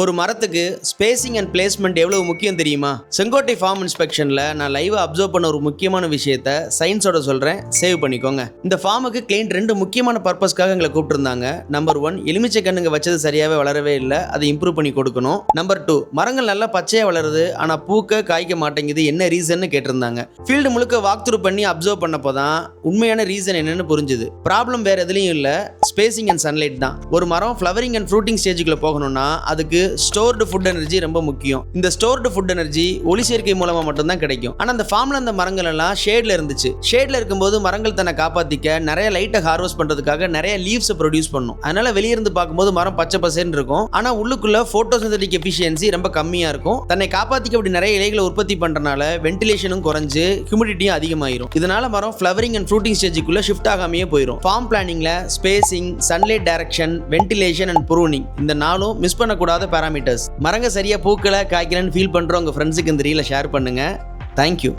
ஒரு மரத்துக்கு spacing and placement எவ்வளவு முக்கியம் தெரியுமா? செங்கோட்டை ஃபார்ம் இன்ஸ்பெக்ஷன்ல நான் லைவா அப்சர்வ் பண்ண ஒரு முக்கியமான விஷயத்த சயின்ஸோட சொல்றேன், சேவ் பண்ணிக்கோங்க. இந்த ஃபார்முக்கு கிளைண்ட் 2 முக்கியமான பர்பஸ்க்காக எங்களை கூப்பிட்டுருந்தாங்க. நம்பர் 1, எலுமிச்சை கண்ணுங்க வச்சது சரியாவே வளரவே இல்லை, அதை இம்ப்ரூவ் பண்ணி கொடுக்கணும். நம்பர் 2, மரங்கள் நல்லா பச்சையா வளருது ஆனா பூக்க காய்க்க மாட்டேங்குது, என்ன ரீசன் கேட்டிருந்தாங்க. ஃபீல்டு முழுக்க வாக் த்ரூ பண்ணி அப்சர்வ் பண்ணப்போதான் உண்மையான ரீசன் என்னன்னு புரிஞ்சுது. ப்ராப்ளம் வேற எதுலையும் இல்ல, ஸ்பேசிங் அண்ட் சன்லைட் தான். ஒரு மரம் ஃப்ளவரிங் அண்ட் ஃப்ரூட்டிங் ஸ்டேஜுக்குள்ள போகணும்னா அதுக்கு ஸ்டோர்டு ஃபுட் எனர்ஜி ரொம்ப முக்கியம். இந்த ஸ்டோர்டு ஃபுட் எனர்ஜி ஒளி சேர்க்கை மூலமா மட்டும் தான் கிடைக்கும். ஆனா அந்த ஃபார்ம்ல அந்த மரங்கள் எல்லாம் ஷேட்ல இருந்துச்சு. ஷேட்ல இருக்கும்போது மரங்கள் தன்னை காப்பாத்திக்க நிறைய லைட்டை ஹார்வெஸ்ட் பண்றதுக்காக நிறைய லீவ்ஸ் ப்ரொடியூஸ் பண்ணும். அதனால வெளியிருந்து பார்க்கும்போது மரம் பச்சை பசேன்னு இருக்கும். ஆனா உள்ளுக்குள்ள போட்டோசிந்தட்டிக் எஃபிஷியன்சி ரொம்ப கம்மியா இருக்கும். தன்னை காப்பாத்திக்க அப்படி நிறைய இலைகளை உற்பத்தி பண்றதுனால வென்டிலேஷனும் குறைஞ்சு ஹியூமிடிட்டியும் அதிகமாயிரும். இதனால மரம் ஃப்ளவரிங் அண்ட் ஃப்ரூட்டிங் ஸ்டேஜுக்குள்ள ஷிஃப்ட் ஆகாமையே போயிடும். ஃபார்ம் பிளானிங்ல spacing, sunlight direction, ventilation and pruning இந்த 4 மிஸ் பண்ணக்கூடாத பாராமீட்டர்ஸ். மரங்க சரியா பூக்களை காய்க்கலன்னு ஃபீல் பண்ற உங்க ஃப்ரெண்ட்ஸுக்கு இந்த ரீலை ஷேர் பண்ணுங்க. தேங்க்யூ.